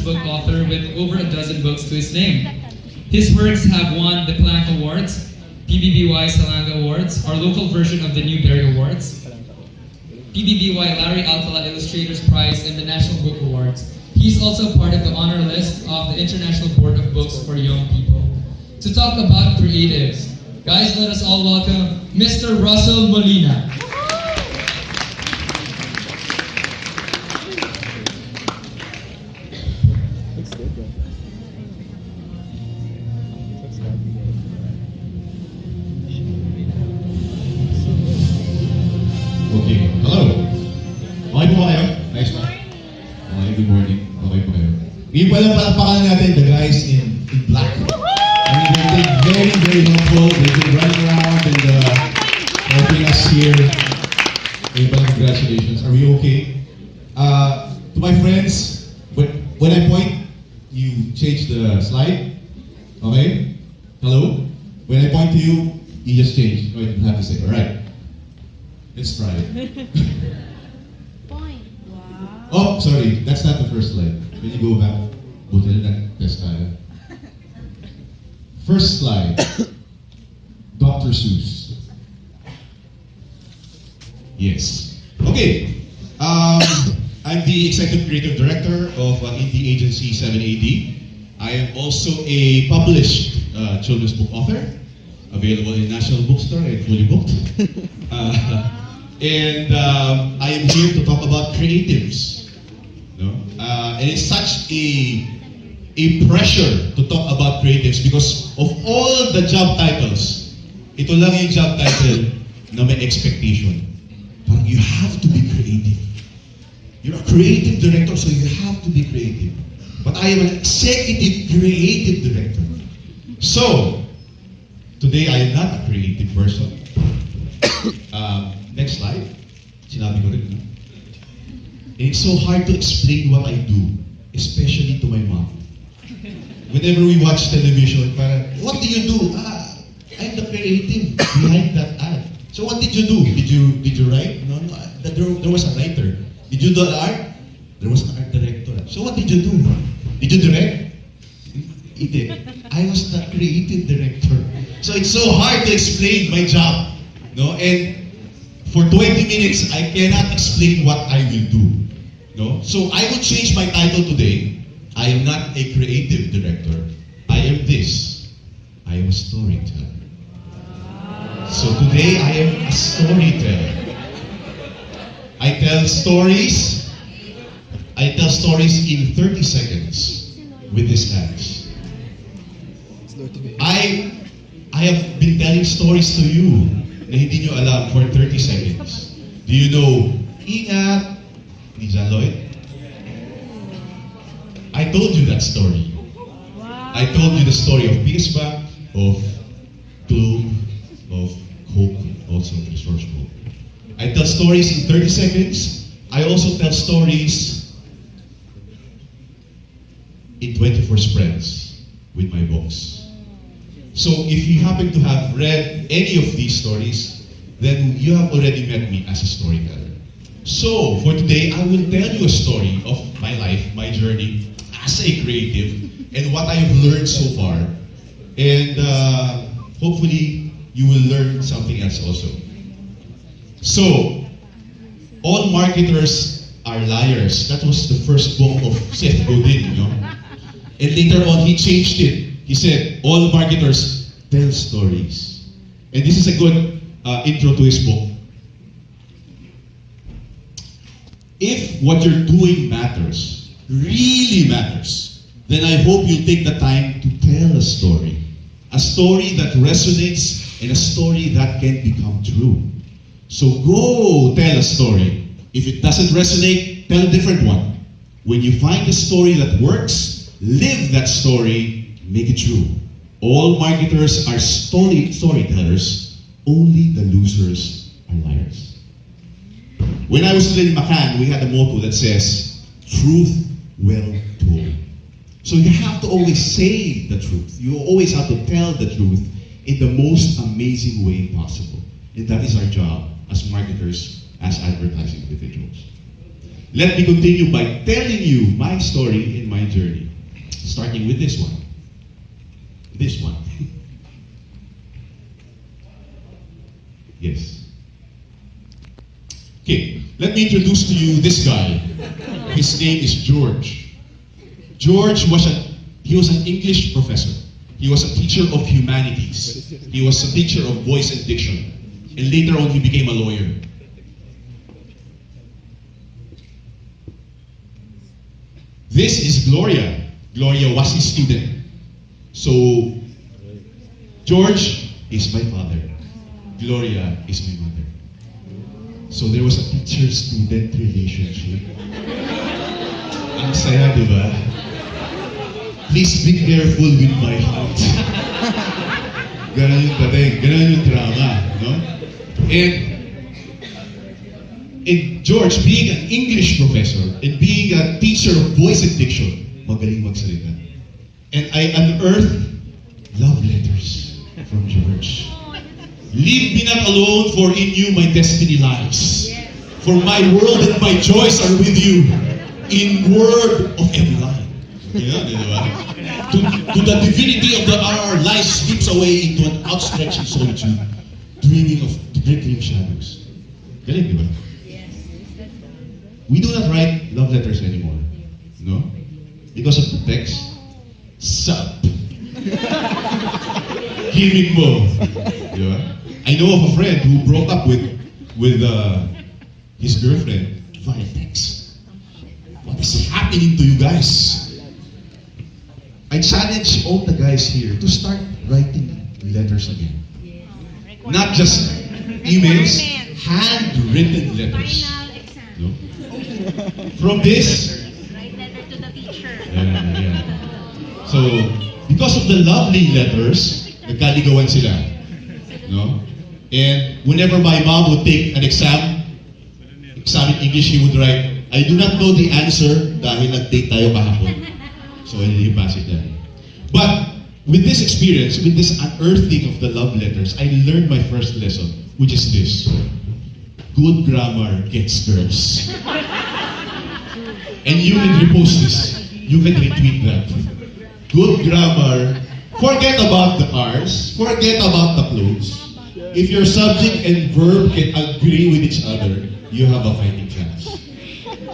book author with over a dozen books to his name. His works have won the Plank Awards, PBBY Salanga Awards, our local version of the Newbery Awards, PBBY Larry Alcala Illustrators Prize, and the National Book Awards. He's also part of the honor list of the International Board of Books for Young People. To talk about creatives, guys, let us all welcome Mr. Russell Molina. Okay, hello. Okay po kayo? Nice one. Okay, good morning. Okay po kayo. Ngayon pa lang palakpakan natin the guys in black. I mean, they've been very helpful. They've been running around and helping us here. Ngayon pa lang, congratulations. Are we okay? To my friends, when I point, you change the slide. Okay? Hello? When I point to you, you just change. You don't have to say, alright. Let's try it. Point. Wow. Oh, sorry. That's not the first slide. When you go back, buti na test tayo. First slide. Dr. Seuss. Yes. Okay. I'm the Executive Creative Director of indie agency 7AD. I am also a published children's book author, available in National Bookstore and fully booked. And I am here to talk about creatives. No? And it's such a pressure to talk about creatives because of all the job titles, ito lang yung job title na may expectation. Parang you have to be creative. You're a creative director, so you have to be creative. But I am an executive creative director. So, today I am not a creative person. Next slide. Sinabi ko rin, no? And it's so hard to explain what I do, especially to my mom. Whenever we watch television, parang, what do you do? I'm the creative behind that ad. So what did you do? Did you write? No. There was a writer. Did you do the art? There was an art director. So what did you do? Did you direct? He did. I was the creative director. So it's so hard to explain my job. No? And for 20 minutes, I cannot explain what I will do. No? So I will change my title today. I am not a creative director. I am this. I am a storyteller. So today I am a storyteller. I tell stories. I tell stories in 30 seconds with these ads. I have been telling stories to you na hindi nyo alam for 30 seconds. Do you know Ingat ni John Lloyd? I told you that story. Wow. I told you the story of Pisba, of Gloom, of Hope, also of Resource Hope. I tell stories in 30 seconds. I also tell stories in 24 spreads with my books. So if you happen to have read any of these stories, then you have already met me as a storyteller. So for today, I will tell you a story of my life, my journey as a creative, and what I have learned so far. And hopefully, you will learn something else also. So, all marketers are liars. That was the first book of Seth Godin, you know? And later on, he changed it. He said, all marketers tell stories. And this is a good intro to his book. If what you're doing matters, really matters, then I hope you'll take the time to tell a story. A story that resonates and a story that can become true. So go tell a story. If it doesn't resonate, tell a different one. When you find a story that works, live that story. Make it true. All marketers are storytellers. Only the losers are liars. When I was still in Macan, we had a motto that says, truth well told. So you have to always say the truth. You always have to tell the truth in the most amazing way possible. And that is our job as marketers, as advertising individuals. let me continue by telling you my story and my journey. Starting with this one. This one. Yes. Okay, let me introduce to you this guy. His name is George. George was an English professor. He was a teacher of humanities. He was a teacher of voice and diction. And later on, he became a lawyer. This is Gloria. Gloria was his student. So, George is my father. Gloria is my mother. So there was a teacher-student relationship. Ang saya, di ba? Please be careful with my heart. Ganon yung dating, ganon yung drama, no? And George, being an English professor and being a teacher of voice and diction, magaling magsalita. And I unearthed love letters from George. Leave me not alone, for in you my destiny lies. For my world and my joys are with you, in word of every line. Yeah, to the divinity of the hour, life slips away into an outstretching solitude, dreaming of trickling shadows. Galing, di ba? We do not write love letters anymore. No? Because of the text. Sup? Gimmick mo. Di ba? I know of a friend who broke up with his girlfriend via text. What is happening to you guys? I challenge all the guys here to start writing letters again. Not just emails, handwritten letters. Final exam. No? From this, Write letter to the teacher. yeah. So, because of the lovely letters, nagkaligawan sila. No? And whenever my mom would take an exam in English, he would write, I do not know the answer dahil nag-date tayo kahapon. So, he pass it there. But, with this experience, with this unearthing of the love letters, I learned my first lesson, which is this. Good grammar gets girls. And you can repost this. You can retweet that. Good grammar. Forget about the R's. Forget about the clothes. If your subject and verb can agree with each other, you have a fighting chance.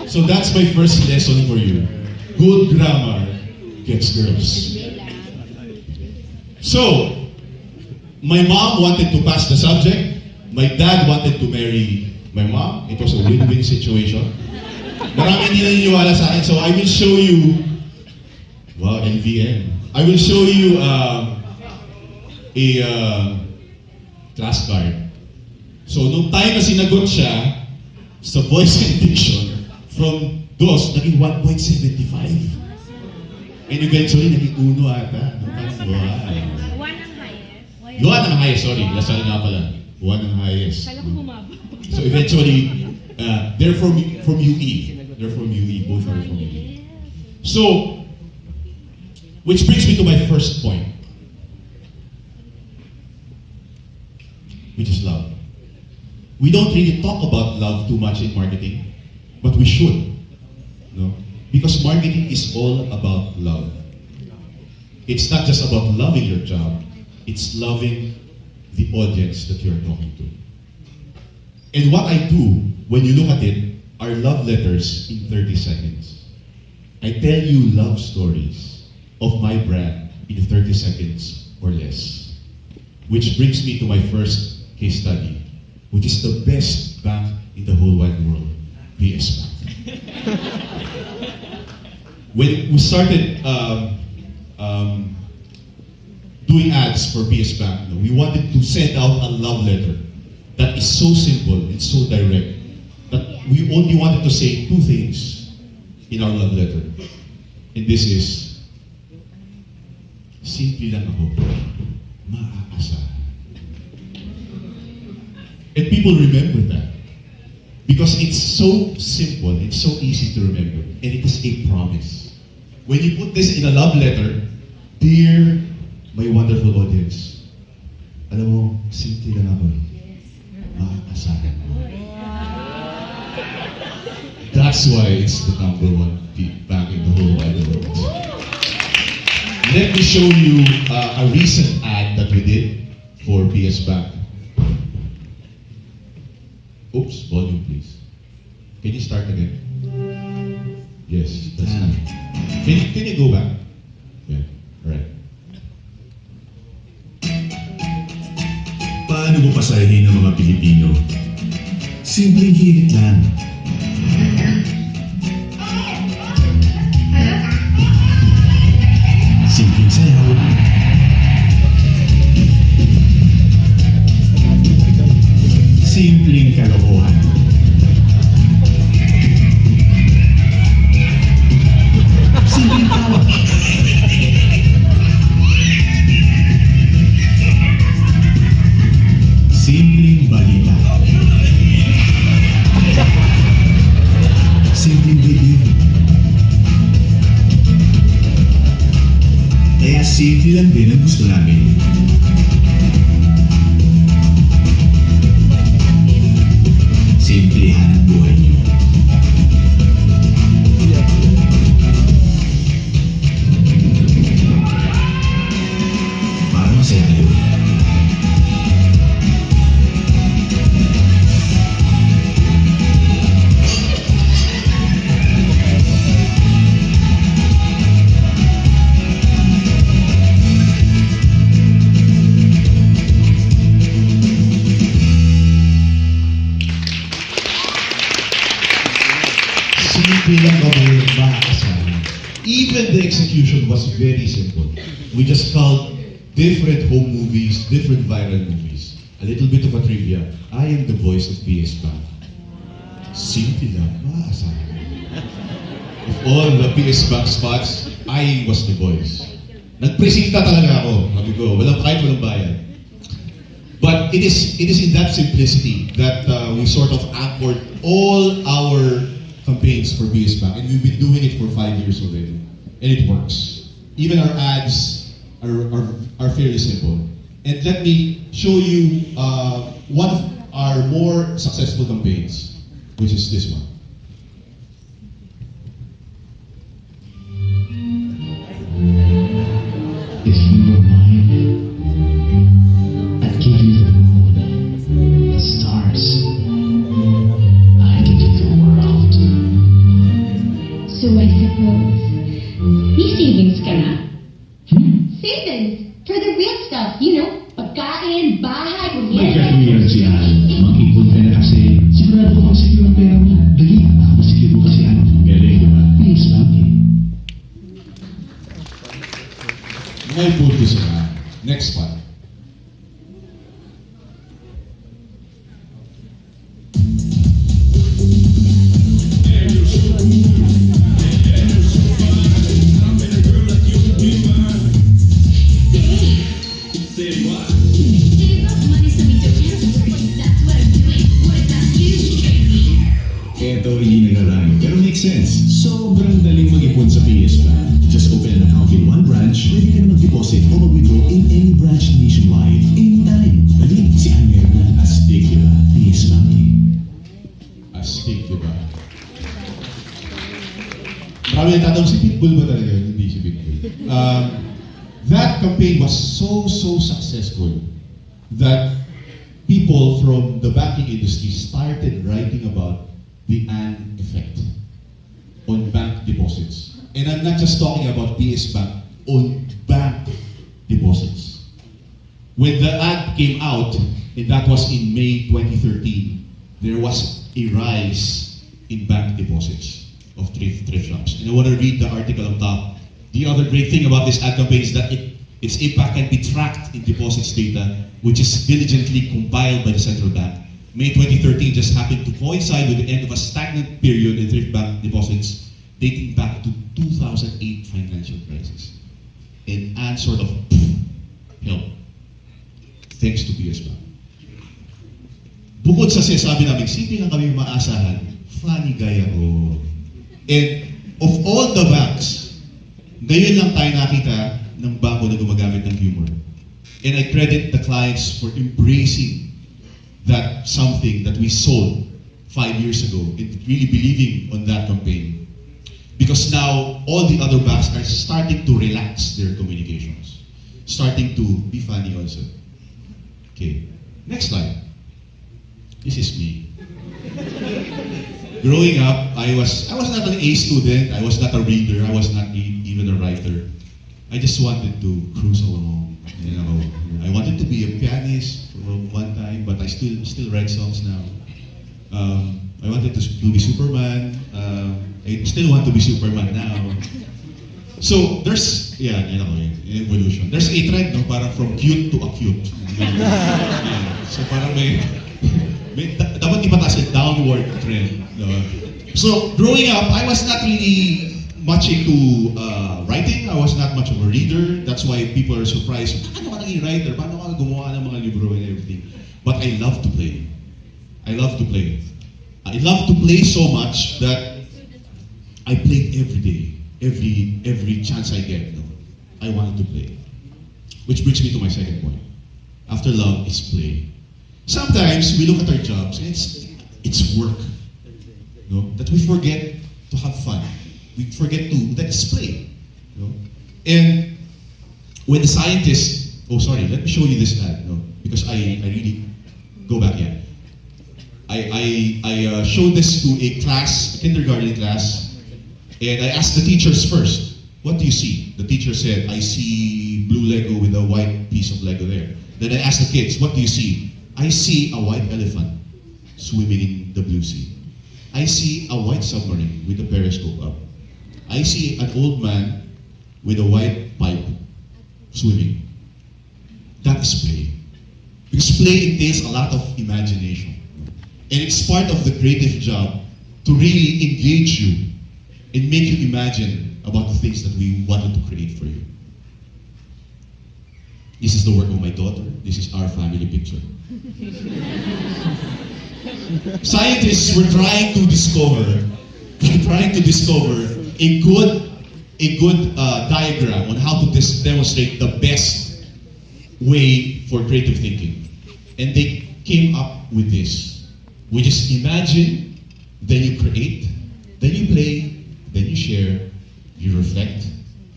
So that's my first lesson for you. Good grammar gets girls. So, my mom wanted to pass the subject. My dad wanted to marry my mom. It was a win-win situation. Marami hindi naniniwala sa akin. So I will show you, wow, LVM. I will show you a class card. So nung time na sinagot siya sa voice and diction, from DOS, naging 1.75. And eventually, naging 1 ata. Wow. One ang highest. One ang highest, sorry. Lasal nga pala. One ang highest. Kala ko bumaba. So eventually, they're from UE. They're from UE. Both are from UE. So, which brings me to my first point, which is love. We don't really talk about love too much in marketing, but we should. No? Because marketing is all about love. It's not just about loving your job, it's loving the audience that you're talking to. And what I do, when you look at it, are love letters in 30 seconds. I tell you love stories of my brand in 30 seconds or less. Which brings me to my first case study, which is the best bank in the whole wide world, PS Bank. When we started doing ads for PS Bank, we wanted to send out a love letter that is so simple and so direct that we only wanted to say two things in our love letter. And this is, simple lang ako, maaasahan. And people remember that because it's so simple, it's so easy to remember, and it is a promise. When you put this in a love letter, dear my wonderful audience, alam mo, simple lang ako, maaasahan mo. That's why it's the #1 bank in the whole wide world. Let me show you a recent ad that we did for PS Bank. Oops, volume please. Can you start again? Yes, that's good. Can you go back? Yeah, right. Paano mo pasahin ang mga Pilipino? Simpleng hirit lang. Simpleng sayaw. Simpleng kalokohan. Simpleng tawa. Simpleng balita. Simpleng video. Kaya simple lang din ang gusto namin. Simplehan ang buhay niyo. Para masaya kayo. Simple lang kami makakasama. Even the execution was very simple. We just called different home movies, different viral movies. A little bit of a trivia. I am the voice of PS Bank. Simple lang, makakasama. Of all the PS Bank spots, I was the voice. Nagpresenta talaga ako. Sabi ko, walang bayad. But it is in that simplicity that we sort of anchored all our campaigns for PS Bank, and we've been doing it for 5 years already, and it works. Even our ads are fairly simple. And let me show you one of our more successful campaigns, which is this one. If you were mine, I'd give you the moon, the stars. I'd give you the world. So I suppose, may savings ka na? Savings for the real stuff, you know, pagkain, bahay, May kuryente. katuyan siya. Mag-ipon ka na kasi. Sigurado ko kang secure ang pera mo. Dali, nakapasigil mo kasi yan. Galing, di ba? Please, Lucky. May punto sila. Next one. Eto, hindi nagarami, pero makes sense. Sobrang daling mag-ipon sa PS Bank. Just open an account in one branch, pwede ka na mag-deposit o mag-withdraw in any branch nationwide, anytime. Dali, si Amer na astig, di ba? PS Bank. Astig, di ba? Marami nagtatanong si Pitbull ba talaga? Hindi si Pitbull. That campaign was so successful that people from the banking industry started writing about the Ann effect on bank deposits. And I'm not just talking about PS Bank, on bank deposits. When the ad came out, and that was in May 2013, there was a rise in bank deposits of thrift shops. And I want to read the article on top. The other great thing about this ad campaign is that its impact can be tracked in deposits data, which is diligently compiled by the central bank. May 2013 just happened to coincide with the end of a stagnant period in thrift bank deposits dating back to 2008 financial crisis. And sort of help thanks to PS Bank. Bukod sa sinasabi namin, simple lang kami maasahan, funny guy ako. And of all the banks, ngayon lang tayo nakita ng bangko na gumagamit ng humor. And I credit the clients for embracing that something that we sold 5 years ago in really believing on that campaign. Because now all the other banks are starting to relax their communications, starting to be funny also. Okay, next slide. This is me. Growing up, I was not an A student, I was not a reader, I was not even a writer. I just wanted to cruise along. You know, I wanted to be a pianist for one time, but I still write songs now. I wanted to be Superman. I still want to be Superman now. So there's, yeah, you know, evolution. There's a trend, no, parang from cute to acute. Yeah. So parang dapat ipataas yung downward trend. No? So growing up, I was not really much into writing. I was not much of a reader. That's why people are surprised. Ano ka naging writer? Paano ka gumawa ng mga libro and everything? But I love to play. I love to play. I love to play so much that I played every day. Every chance I get, no, I wanted to play. Which brings me to my second point. After love, it's play. Sometimes we look at our jobs and it's work. You know, that we forget to have fun. We forget that it's play. You know? And when the scientists, oh sorry, let me show you this ad, you know, because I really go back here. I showed this to a class, a kindergarten class, and I asked the teachers first, what do you see? The teacher said, I see blue Lego with a white piece of Lego there. Then I asked the kids, what do you see? I see a white elephant swimming in the blue sea. I see a white submarine with a periscope up. I see an old man with a white pipe swimming. That is play. Because play entails a lot of imagination. And it's part of the creative job to really engage you and make you imagine about the things that we wanted to create for you. This is the work of my daughter. This is our family picture. Scientists were trying to discover a good diagram on how to demonstrate the best way for creative thinking. And they came up with this. We just imagine, then you create, then you play, then you share, you reflect,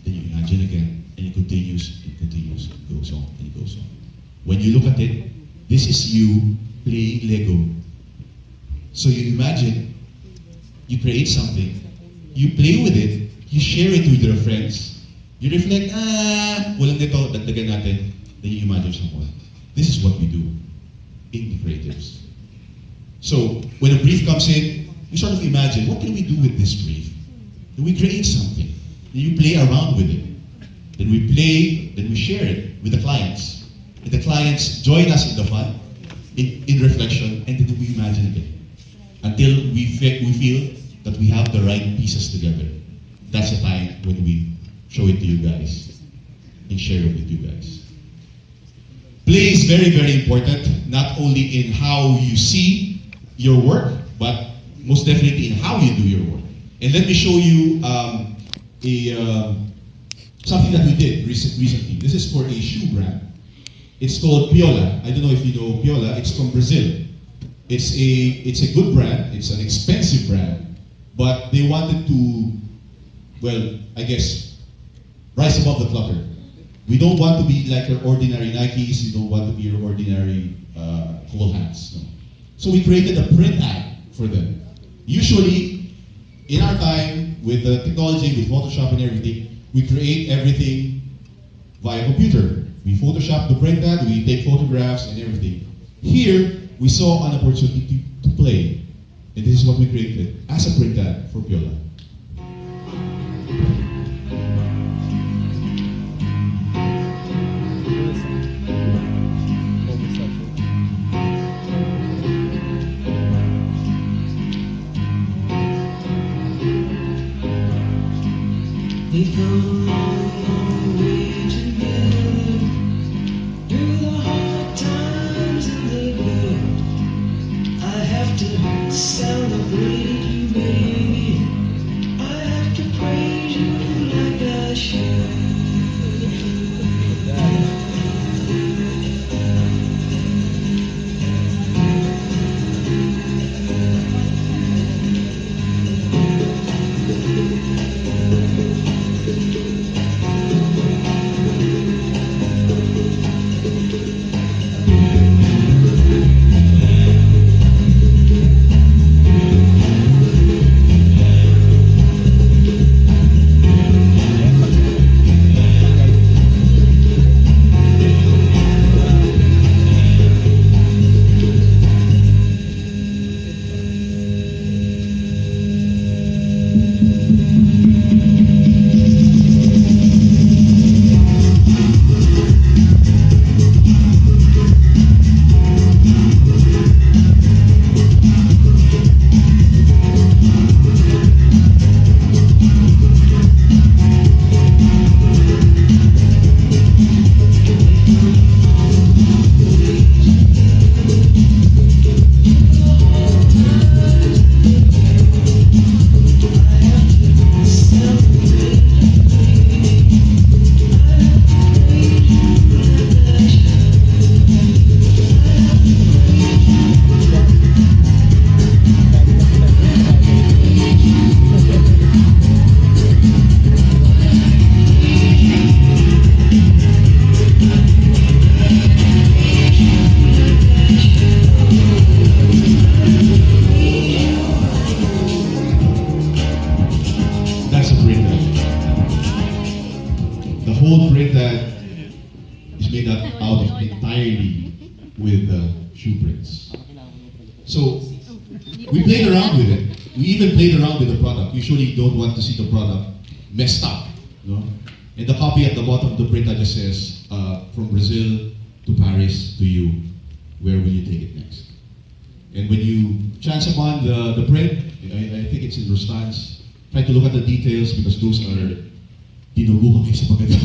then you imagine again, and it continues, it goes on, and it goes on. When you look at it, this is you playing Lego. So you imagine, you create something, you play with it, you share it with your friends, you reflect, walang nito, dagdagan natin, then you imagine someone. This is what we do in the creatives. So when a brief comes in, you sort of imagine, what can we do with this brief? Then we create something. Then you play around with it. Then we play, then we share it with the clients. And the clients join us in the fun, in reflection, and then we imagine it. Until we feel that we have the right pieces together. That's the time when we show it to you guys and share it with you guys. Play is very, very important, not only in how you see your work, but most definitely in how you do your work. And let me show you something that we did recently. This is for a shoe brand. It's called Piola. I don't know if you know Piola. It's from Brazil. It's a good brand. It's an expensive brand, but they wanted to, well, I guess, rise above the clutter. We don't want to be like your ordinary Nikes. We don't want to be your ordinary Cole hats. No. So we created a print ad for them. Usually, in our time, with the technology, with Photoshop and everything, we create everything via computer. We Photoshop the print ad, we take photographs and everything. Here, we saw an opportunity to play. And this is what we created as a print ad for Piola. We've come a long way together, through the hard times and the good. I have to celebrate you, baby. I have to praise you like I should. The whole print ad is made up out of entirely with shoe prints. So we played around with it. We even played around with the product. Usually you don't want to see the product messed up. No? And the copy at the bottom of the print ad just says, from Brazil to Paris to you, where will you take it next? And when you chance upon the print, I think it's in Rustan's, try to look at the details because those are dinugo kami sa pagkada.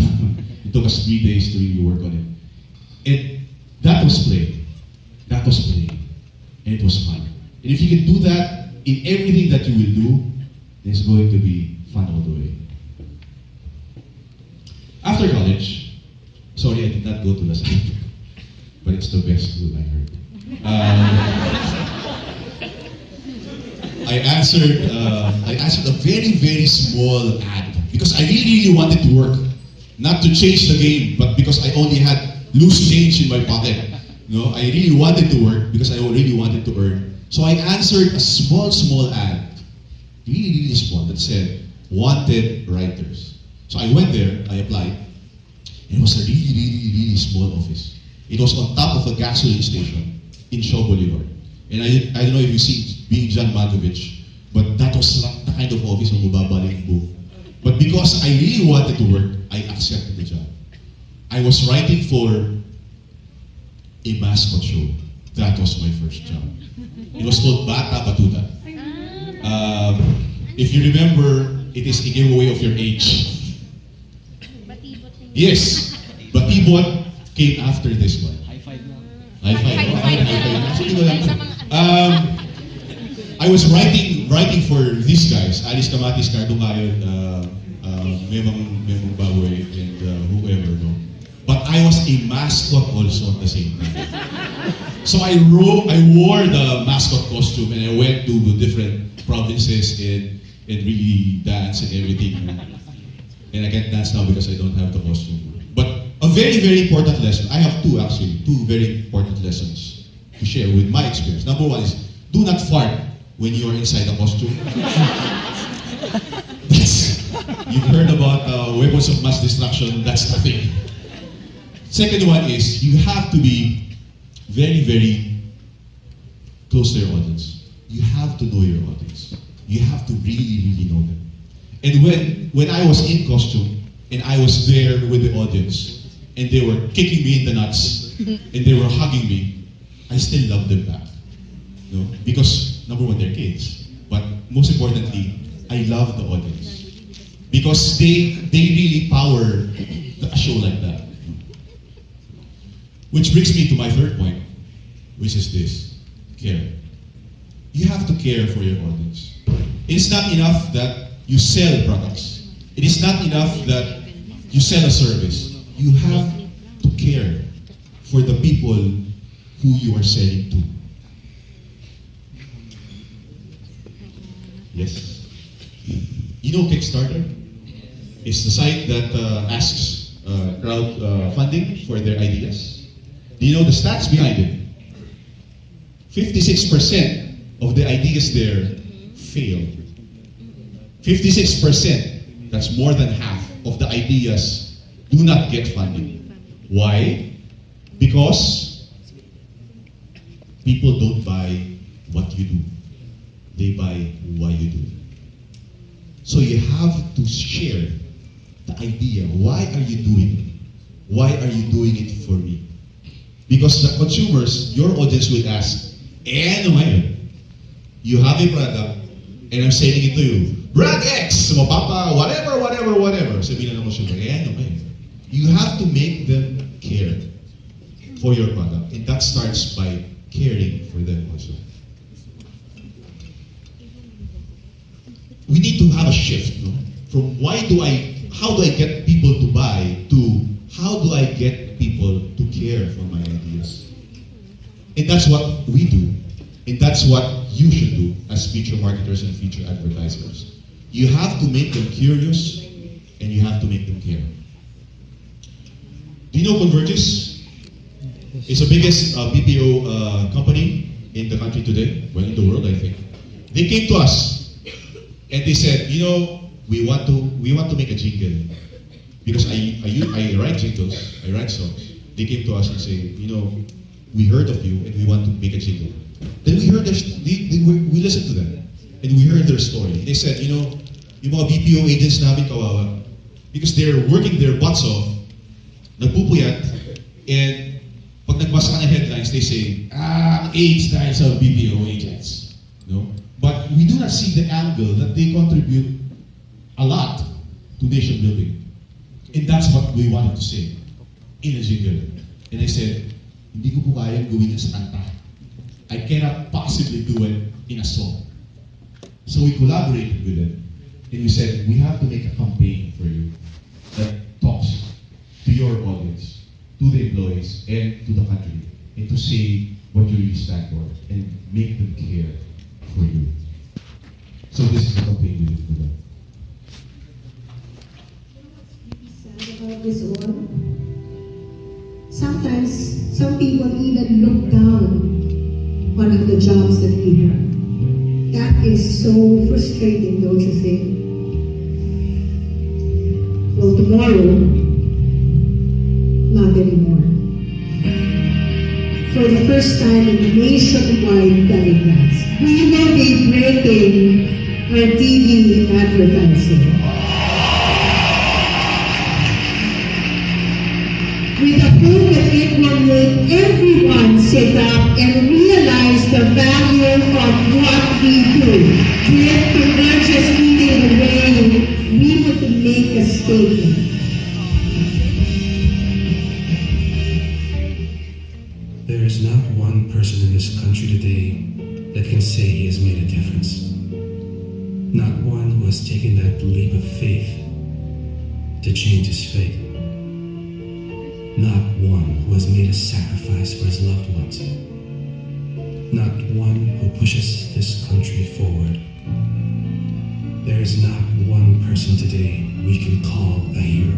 It took us 3 days to really work on it. And that was play. That was play. And it was fun. And if you can do that in everything that you will do, it's going to be fun all the way. After college, sorry I did not go to La Salle, but it's the best school I heard. I answered a very, very small ad because I really, really wanted to work. Not to change the game, but because I only had loose change in my pocket. No, I really wanted to work because I really wanted to earn. So I answered a small, small ad, really, really small, that said, wanted writers. So I went there, I applied, and it was a really, really, really small office. It was on top of a gasoline station in Shaw Boulevard. And I don't know if you see being John Malkovich, but that was not the kind of office ang mababaling ko. But because I really wanted to work, I accepted the job. I was writing for a mascot show. That was my first job. It was called Bata Batuta. If you remember, it is a giveaway of your age. Yes, Batibot came after this one. High five. I was writing for these guys, Alice Camatis, Cardo Ngayon, Memang Baboy, and whoever, no? But I was a mascot also at the same time. So I wore the mascot costume and I went to different provinces and really dance and everything. And I can't dance now because I don't have the costume. But a very, very important lesson, I have two very important lessons to share with my experience. Number one is, do not fart when you are inside the costume. You've heard about weapons of mass destruction, that's nothing. Second one is, you have to be very, very close to your audience. You have to know your audience. You have to really, really know them. And when I was in costume, and I was there with the audience, and they were kicking me in the nuts, and they were hugging me, I still love them back. No? Because, number one, they're kids. But most importantly, I love the audience. Because they really power a show like that. Which brings me to my third point, which is this: care. You have to care for your audience. It is not enough that you sell products. It is not enough that you sell a service. You have to care for the people who you are selling to. Yes. You know Kickstarter? It's the site that asks crowdfunding for their ideas. Do you know the stats behind it? 56% of the ideas there fail. 56%, that's more than half of the ideas do not get funding. Why? Because people don't buy what you do. They buy why you do. So you have to share the idea. Why are you doing it? Why are you doing it for me? Because the consumers, your audience will ask, ano ngayon? You have a product, and I'm selling it to you. Brand X, mapapa, whatever. Sabihin na ng consumer, ano ngayon? You have to make them care for your product. And that starts by caring for them also. We need to have a shift, no? From how do I get people to buy, to how do I get people to care for my ideas? And that's what we do. And that's what you should do as future marketers and future advertisers. You have to make them curious and you have to make them care. Do you know Convergys? It's the biggest BPO company in the country today, well, in the world, I think. They came to us and they said, you know, we want to make a jingle because I write jingles, I write songs. They came to us and say, you know, we heard of you and we want to make a jingle. Then we heard we listened to them and we heard their story. They said, you know, yung mga BPO agents namin kawawa, because they're working their butts off, nagpupuyat, and pag nagbasa ka ng headlines, they say, AIDS dahil sa BPO agents. No? But we do not see the angle that they contribute a lot to nation building. And that's what we wanted to say in a jingle. And I said, hindi ko po kayang gawin yan sa kanta. I cannot possibly do it in a song. So we collaborated with them. And we said, we have to make a campaign for you that talks to your audience, to the employees, and to the country, and to say what you really stand for, and make them care for you. So this is the campaign we did for them. Sad about this all. Sometimes some people even look down on the jobs that we have. That is so frustrating, don't you think? Well, tomorrow, not anymore. For the first time in nationwide telecast, we will be breaking our TV advertising. With the hope that it will make everyone sit up and realize the value of what we do. We're not just giving away, we want to make a statement. There is not one person in this country today that can say he has made a difference. Not one who has taken that leap of faith to change his fate. Not one who has made a sacrifice for his loved ones. Not one who pushes this country forward. There is not one person today we can call a hero.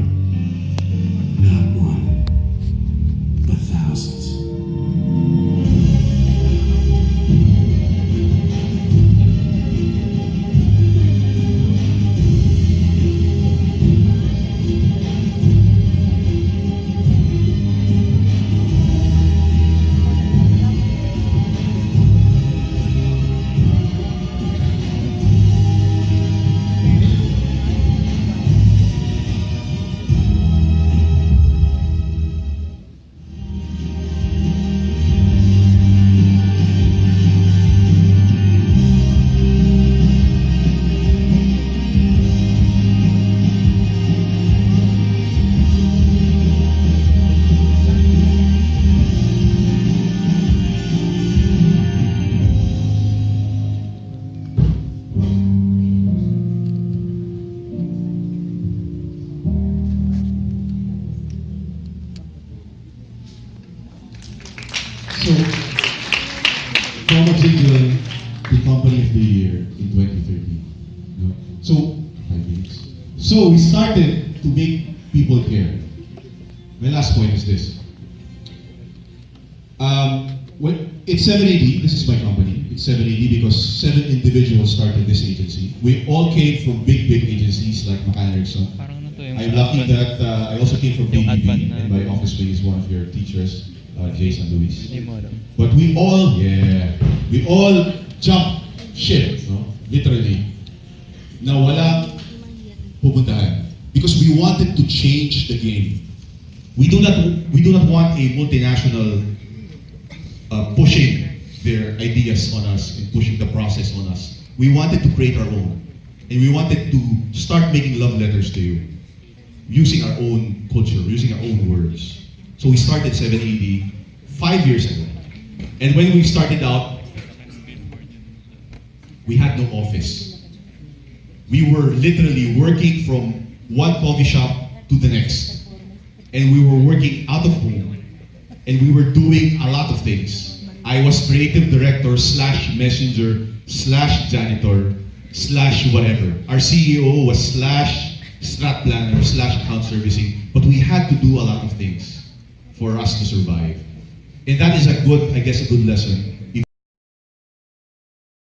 Not one, but thousands. So, Thomas Jingle, the Company of the Year in 2013. No? So, 5 minutes. So, we started to make people care. My last point is this. It's 7AD, this is my company. It's 7AD because 7 individuals started this agency. We all came from big agencies like McCann Erickson. I'm lucky that I also came from BBB, and my office mate is one of your teachers, Jason Luis. But we all jumped ship, no? Literally. Na walang pupuntahan. Because we wanted to change the game. We do not want a multinational pushing their ideas on us and pushing the process on us. We wanted to create our own. And we wanted to start making love letters to you. Using our own culture, using our own words. So we started 7AD 5 years ago. And when we started out, we had no office. We were literally working from one coffee shop to the next. And we were working out of home. And we were doing a lot of things. I was creative director / messenger / janitor / whatever. Our CEO was / strat planner / account servicing. But we had to do a lot of things for us to survive. And that is a good lesson